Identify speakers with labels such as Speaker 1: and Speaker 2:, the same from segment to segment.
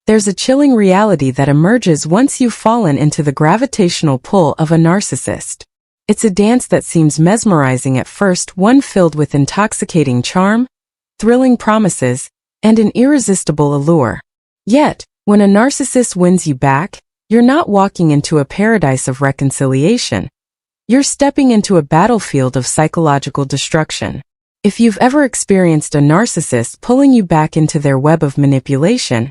Speaker 1: There's a chilling reality that emerges once you've fallen into the gravitational pull of a narcissist. It's a dance that seems mesmerizing at first, one filled with intoxicating charm, thrilling promises, and an irresistible allure. Yet, when a narcissist wins you back, you're not walking into a paradise of reconciliation. You're stepping into a battlefield of psychological destruction. If you've ever experienced a narcissist pulling you back into their web of manipulation,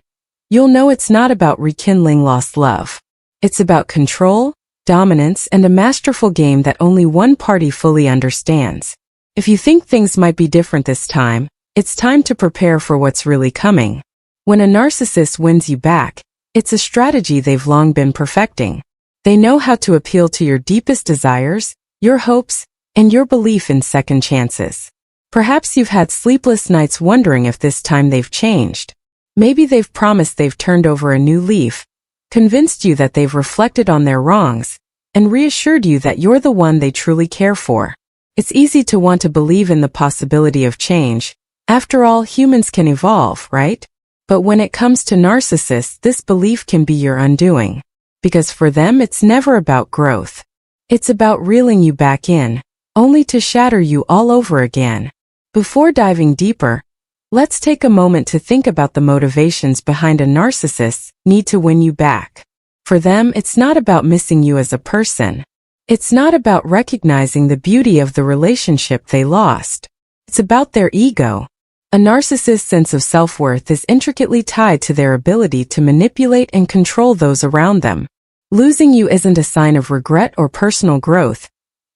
Speaker 1: you'll know it's not about rekindling lost love. It's about control, dominance, and a masterful game that only one party fully understands. If you think things might be different this time, it's time to prepare for what's really coming. When a narcissist wins you back, it's a strategy they've long been perfecting. They know how to appeal to your deepest desires, your hopes, and your belief in second chances. Perhaps you've had sleepless nights wondering if this time they've changed. Maybe they've promised they've turned over a new leaf, convinced you that they've reflected on their wrongs, and reassured you that you're the one they truly care for. It's easy to want to believe in the possibility of change. After all, humans can evolve, right? But when it comes to narcissists, this belief can be your undoing. Because for them, it's never about growth. It's about reeling you back in, only to shatter you all over again. Before diving deeper, let's take a moment to think about the motivations behind a narcissist's need to win you back. For them, it's not about missing you as a person. It's not about recognizing the beauty of the relationship they lost. It's about their ego. A narcissist's sense of self-worth is intricately tied to their ability to manipulate and control those around them. Losing you isn't a sign of regret or personal growth.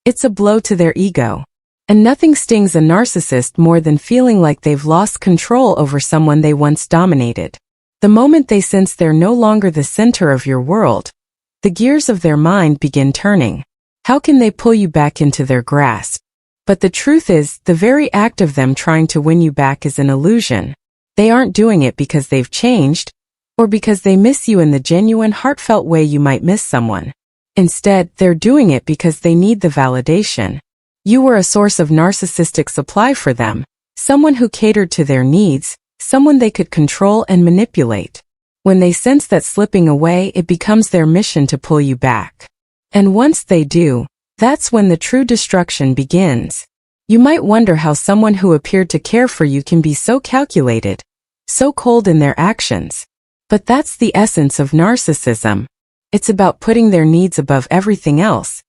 Speaker 1: It's a blow to their ego. And nothing stings a narcissist more than feeling like they've lost control over someone they once dominated. The moment they sense they're no longer the center of your world, the gears of their mind begin turning. How can they pull you back into their grasp? But the truth is, the very act of them trying to win you back is an illusion. They aren't doing it because they've changed, or because they miss you in the genuine, heartfelt way you might miss someone. Instead, they're doing it because they need the validation. You were a source of narcissistic supply for them, someone who catered to their needs, someone they could control and manipulate. When they sense that slipping away, it becomes their mission to pull you back. And once they do, that's when the true destruction begins. You might wonder how someone who appeared to care for you can be so calculated, so cold in their actions. But that's the essence of narcissism. It's about putting their needs above everything else,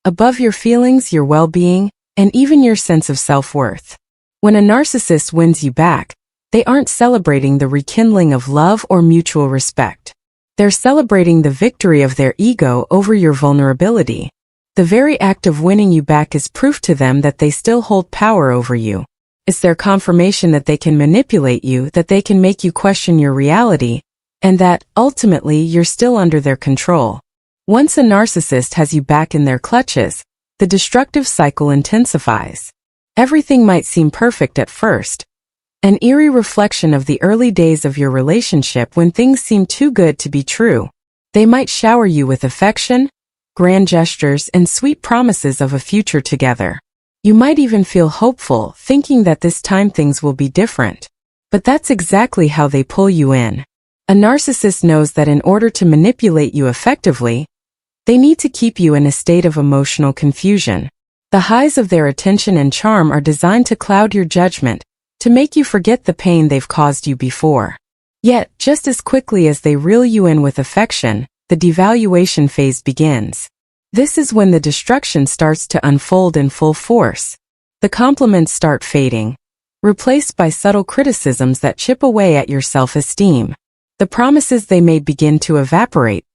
Speaker 1: above your feelings, your well-being, and even your sense of self-worth. When a narcissist wins you back, they aren't celebrating the rekindling of love or mutual respect. They're celebrating the victory of their ego over your vulnerability. The very act of winning you back is proof to them that they still hold power over you. It's their confirmation that they can manipulate you, that they can make you question your reality, and that, ultimately, you're still under their control. Once a narcissist has you back in their clutches, the destructive cycle intensifies. Everything might seem perfect at first, an eerie reflection of the early days of your relationship when things seem too good to be true. They might shower you with affection, grand gestures, and sweet promises of a future together. You might even feel hopeful, thinking that this time things will be different. But that's exactly how they pull you in. A narcissist knows that in order to manipulate you effectively, they need to keep you in a state of emotional confusion. The highs of their attention and charm are designed to cloud your judgment, to make you forget the pain they've caused you before. Yet, just as quickly as they reel you in with affection, the devaluation phase begins. This is when the destruction starts to unfold in full force. The compliments start fading, replaced by subtle criticisms that chip away at your self-esteem. The promises they made begin to evaporate,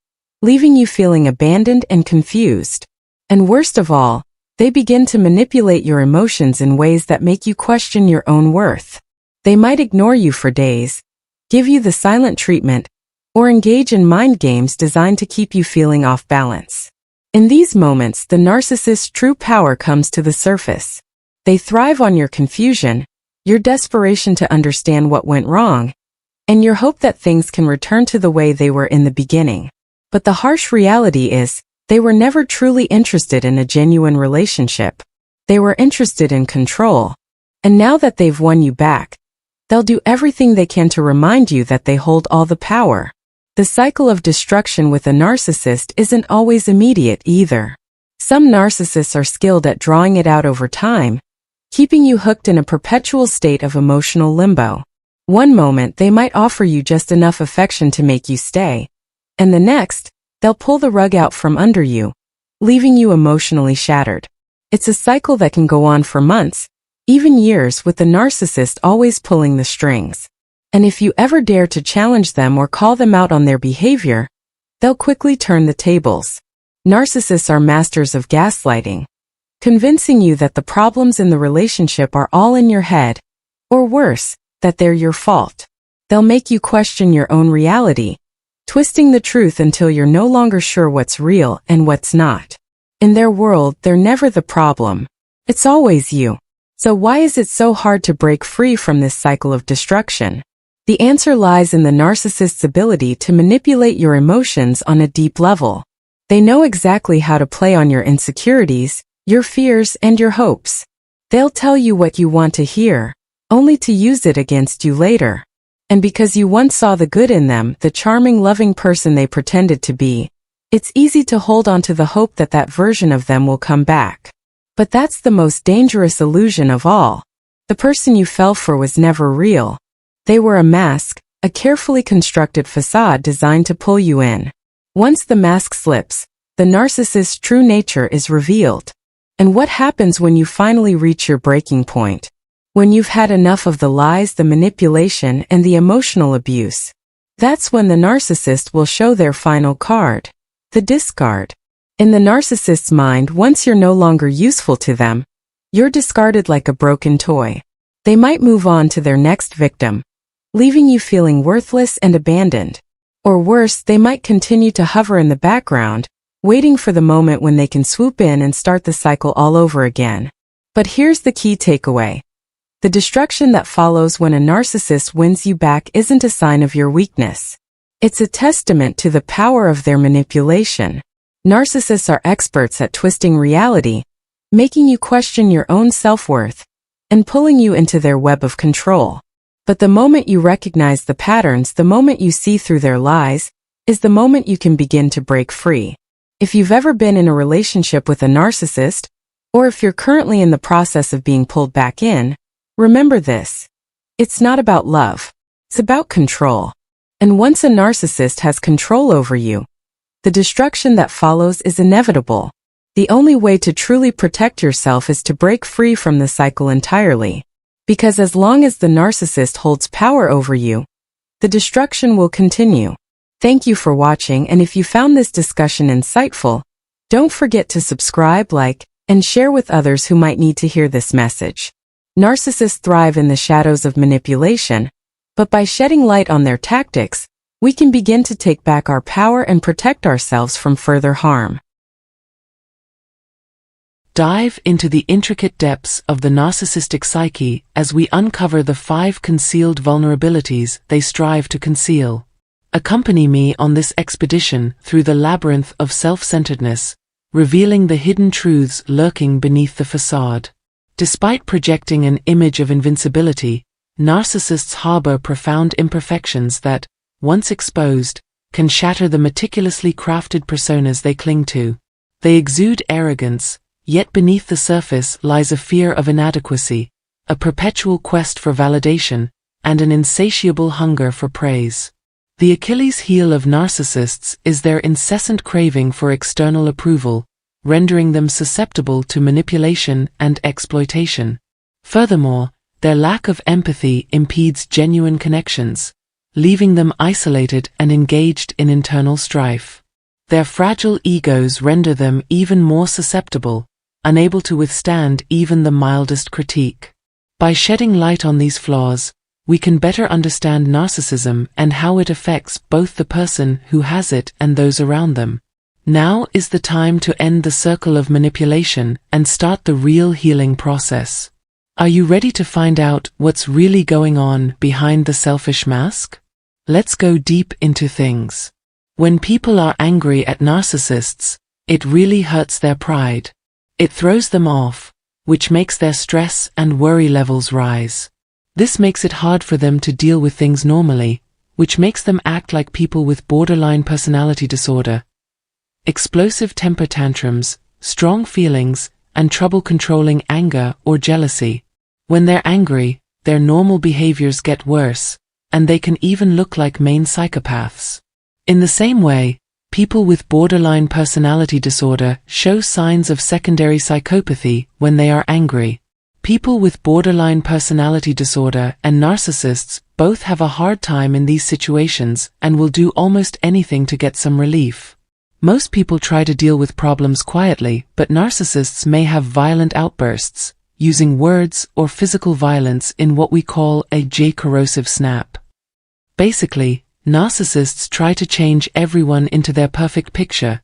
Speaker 1: leaving you feeling abandoned and confused. And worst of all, they begin to manipulate your emotions in ways that make you question your own worth. They might ignore you for days, give you the silent treatment, or engage in mind games designed to keep you feeling off balance. In these moments, the narcissist's true power comes to the surface. They thrive on your confusion, your desperation to understand what went wrong, and your hope that things can return to the way they were in the beginning. But the harsh reality is, they were never truly interested in a genuine relationship. They were interested in control. And now that they've won you back, they'll do everything they can to remind you that they hold all the power. The cycle of destruction with a narcissist isn't always immediate either. Some narcissists are skilled at drawing it out over time, keeping you hooked in a perpetual state of emotional limbo. One moment they might offer you just enough affection to make you stay, and the next, they'll pull the rug out from under you, leaving you emotionally shattered. It's a cycle that can go on for months, even years, with the narcissist always pulling the strings. And if you ever dare to challenge them or call them out on their behavior, they'll quickly turn the tables. Narcissists are masters of gaslighting, convincing you that the problems in the relationship are all in your head, or worse, that they're your fault. They'll make you question your own reality, twisting the truth until you're no longer sure what's real and what's not. In their world, they're never the problem. It's always you. So why is it so hard to break free from this cycle of destruction? The answer lies in the narcissist's ability to manipulate your emotions on a deep level. They know exactly how to play on your insecurities, your fears, and your hopes. They'll tell you what you want to hear, only to use it against you later. And because you once saw the good in them, the charming, loving person they pretended to be, it's easy to hold on to the hope that that version of them will come back. But that's the most dangerous illusion of all. The person you fell for was never real. They were a mask, a carefully constructed facade designed to pull you in. Once the mask slips, the narcissist's true nature is revealed. And what happens when you finally reach your breaking point? When you've had enough of the lies, the manipulation, and the emotional abuse. That's when the narcissist will show their final card, the discard. In the narcissist's mind, once you're no longer useful to them, you're discarded like a broken toy. They might move on to their next victim, leaving you feeling worthless and abandoned. Or worse, they might continue to hover in the background, waiting for the moment when they can swoop in and start the cycle all over again. But here's the key takeaway. The destruction that follows when a narcissist wins you back isn't a sign of your weakness. It's a testament to the power of their manipulation. Narcissists are experts at twisting reality, making you question your own self-worth, and pulling you into their web of control. But the moment you recognize the patterns, the moment you see through their lies, is the moment you can begin to break free. If you've ever been in a relationship with a narcissist, or if you're currently in the process of being pulled back in, remember this. It's not about love. It's about control. And once a narcissist has control over you, the destruction that follows is inevitable. The only way to truly protect yourself is to break free from the cycle entirely. Because as long as the narcissist holds power over you, the destruction will continue. Thank you for watching, and if you found this discussion insightful, don't forget to subscribe, like, and share with others who might need to hear this message. Narcissists thrive in the shadows of manipulation, but by shedding light on their tactics, we can begin to take back our power and protect ourselves from further harm.
Speaker 2: Dive into the intricate depths of the narcissistic psyche as we uncover the 5 concealed vulnerabilities they strive to conceal. Accompany me on this expedition through the labyrinth of self-centeredness, revealing the hidden truths lurking beneath the facade. Despite projecting an image of invincibility, narcissists harbor profound imperfections that, once exposed, can shatter the meticulously crafted personas they cling to. They exude arrogance, yet beneath the surface lies a fear of inadequacy, a perpetual quest for validation, and an insatiable hunger for praise. The Achilles heel of narcissists is their incessant craving for external approval, rendering them susceptible to manipulation and exploitation. Furthermore, their lack of empathy impedes genuine connections, leaving them isolated and engaged in internal strife. Their fragile egos render them even more susceptible, unable to withstand even the mildest critique. By shedding light on these flaws, we can better understand narcissism and how it affects both the person who has it and those around them. Now is the time to end the circle of manipulation and start the real healing process. Are you ready to find out what's really going on behind the selfish mask? Let's go deep into things. When people are angry at narcissists, it really hurts their pride. It throws them off, which makes their stress and worry levels rise. This makes it hard for them to deal with things normally, which makes them act like people with borderline personality disorder. Explosive temper tantrums, strong feelings, and trouble controlling anger or jealousy. When they're angry, their normal behaviors get worse, and they can even look like main psychopaths. In the same way, people with borderline personality disorder show signs of secondary psychopathy when they are angry. People with borderline personality disorder and narcissists both have a hard time in these situations and will do almost anything to get some relief. Most people try to deal with problems quietly, but narcissists may have violent outbursts, using words or physical violence in what we call a corrosive snap. Basically, narcissists try to change everyone into their perfect picture,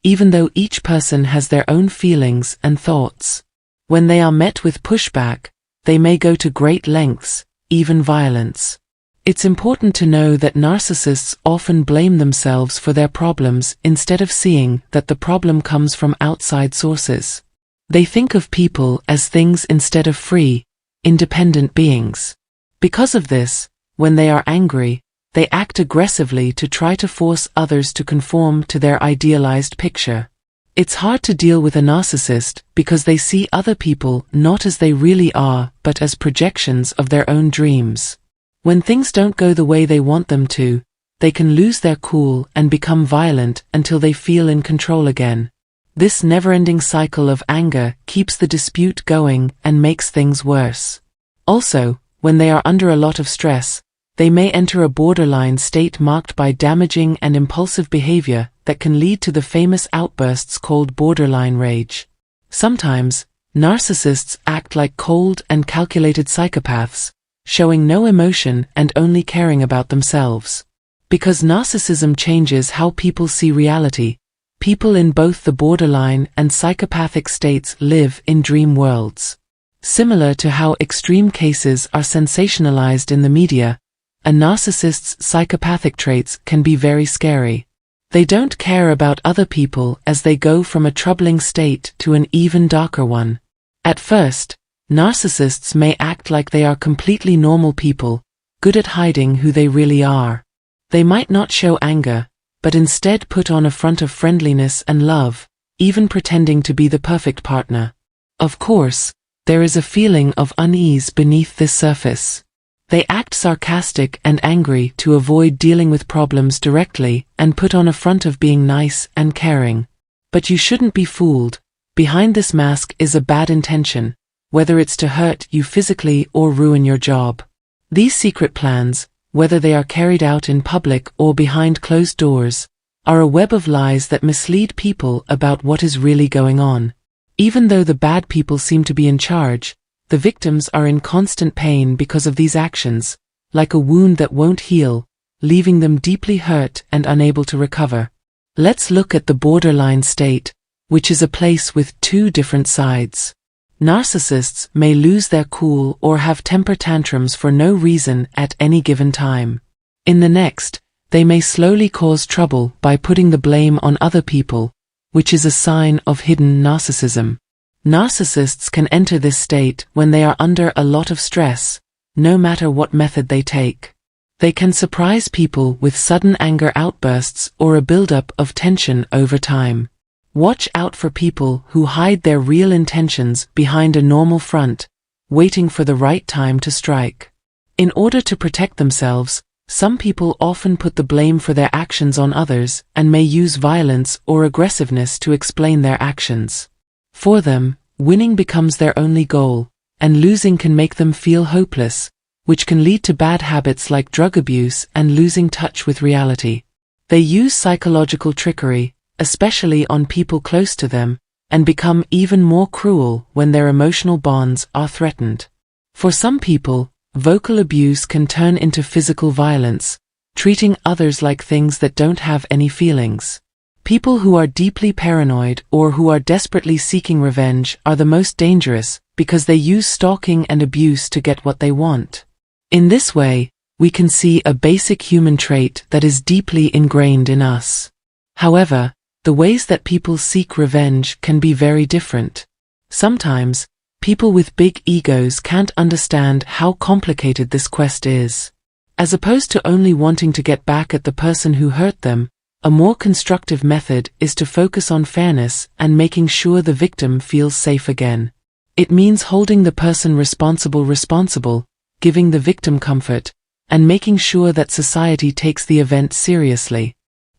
Speaker 2: even though each person has their own feelings and thoughts. When they are met with pushback, they may go to great lengths, even violence. It's important to know that narcissists often blame themselves for their problems instead of seeing that the problem comes from outside sources. They think of people as things instead of free, independent beings. Because of this, when they are angry, they act aggressively to try to force others to conform to their idealized picture. It's hard to deal with a narcissist because they see other people not as they really are, but as projections of their own dreams. When things don't go the way they want them to, they can lose their cool and become violent until they feel in control again. This never-ending cycle of anger keeps the dispute going and makes things worse. Also, when they are under a lot of stress, they may enter a borderline state marked by damaging and impulsive behavior that can lead to the famous outbursts called borderline rage. Sometimes, narcissists act like cold and calculated psychopaths, showing no emotion and only caring about themselves. Because narcissism changes how people see reality, people in both the borderline and psychopathic states live in dream worlds. Similar to how extreme cases are sensationalized in the media, a narcissist's psychopathic traits can be very scary. They don't care about other people as they go from a troubling state to an even darker one. At first, narcissists may act like they are completely normal people, good at hiding who they really are. They might not show anger, but instead put on a front of friendliness and love, even pretending to be the perfect partner. Of course, there is a feeling of unease beneath this surface. They act sarcastic and angry to avoid dealing with problems directly and put on a front of being nice and caring. But you shouldn't be fooled. Behind this mask is a bad intention, whether it's to hurt you physically or ruin your job. These secret plans, whether they are carried out in public or behind closed doors, are a web of lies that mislead people about what is really going on. Even though the bad people seem to be in charge, the victims are in constant pain because of these actions, like a wound that won't heal, leaving them deeply hurt and unable to recover. Let's look at the borderline state, which is a place with two different sides. Narcissists may lose their cool or have temper tantrums for no reason at any given time. In the next, they may slowly cause trouble by putting the blame on other people, which is a sign of hidden narcissism. Narcissists can enter this state when they are under a lot of stress, no matter what method they take. They can surprise people with sudden anger outbursts or a buildup of tension over time. Watch out for people who hide their real intentions behind a normal front, waiting for the right time to strike. In order to protect themselves, some people often put the blame for their actions on others and may use violence or aggressiveness to explain their actions. For them, winning becomes their only goal, and losing can make them feel hopeless, which can lead to bad habits like drug abuse and losing touch with reality. They use psychological trickery, especially on people close to them, and become even more cruel when their emotional bonds are threatened. For some people, vocal abuse can turn into physical violence, treating others like things that don't have any feelings. People who are deeply paranoid or who are desperately seeking revenge are the most dangerous because they use stalking and abuse to get what they want. In this way, we can see a basic human trait that is deeply ingrained in us. However, the ways that people seek revenge can be very different. Sometimes, people with big egos can't understand how complicated this quest is. As opposed to only wanting to get back at the person who hurt them, a more constructive method is to focus on fairness and making sure the victim feels safe again. It means holding the person responsible, giving the victim comfort, and making sure that society takes the event seriously.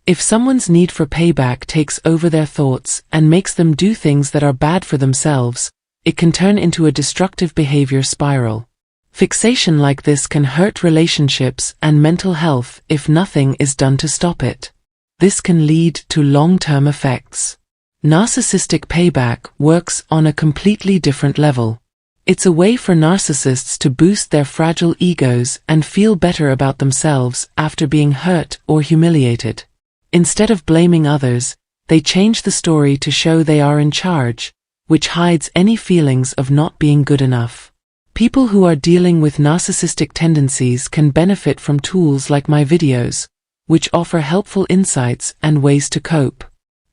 Speaker 2: If someone's need for payback takes over their thoughts and makes them do things that are bad for themselves, it can turn into a destructive behavior spiral. Fixation like this can hurt relationships and mental health if nothing is done to stop it. This can lead to long-term effects. Narcissistic payback works on a completely different level. It's a way for narcissists to boost their fragile egos and feel better about themselves after being hurt or humiliated. Instead of blaming others, they change the story to show they are in charge, which hides any feelings of not being good enough. People who are dealing with narcissistic tendencies can benefit from tools like my videos, which offer helpful insights and ways to cope.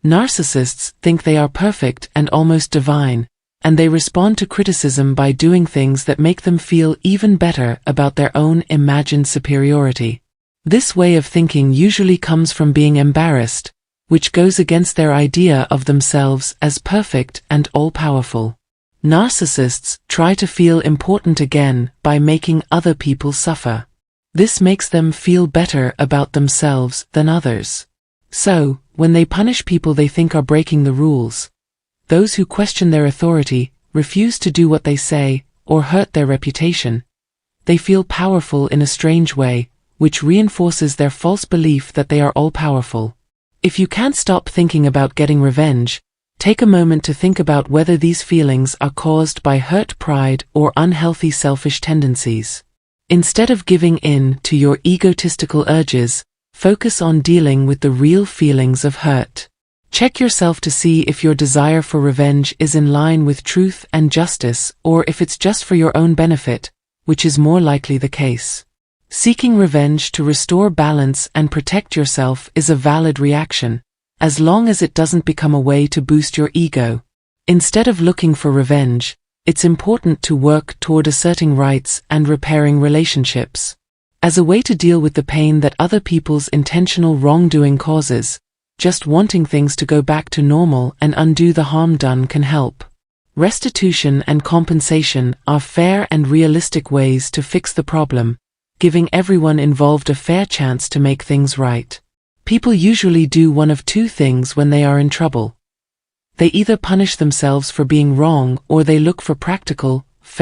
Speaker 2: Narcissists think they are perfect and almost divine, and they respond to criticism by doing things that make them feel even better about their own imagined superiority. This way of thinking usually comes from being embarrassed, which goes against their idea of themselves as perfect and all-powerful. Narcissists try to feel important again by making other people suffer. This makes them feel better about themselves than others. So, when they punish people they think are breaking the rules, those who question their authority, refuse to do what they say, or hurt their reputation, they feel powerful in a strange way, which reinforces their false belief that they are all-powerful. If you can't stop thinking about getting revenge, take a moment to think about whether these feelings are caused by hurt pride or unhealthy selfish tendencies. Instead of giving in to your egotistical urges, focus on dealing with the real feelings of hurt. Check yourself to see if your desire for revenge is in line with truth and justice or if it's just for your own benefit, which is more likely the case. Seeking revenge to restore balance and protect yourself is a valid reaction, as long as it doesn't become a way to boost your ego. Instead of looking for revenge, it's important to work toward asserting rights and repairing relationships. As a way to deal with the pain that other people's intentional wrongdoing causes, just wanting things to go back to normal and undo the harm done can help. Restitution and compensation are fair and realistic ways to fix the problem, giving everyone involved a fair chance to make things right. People usually do one of two things when they are in trouble. They either punish themselves for being wrong or they look for practical, fair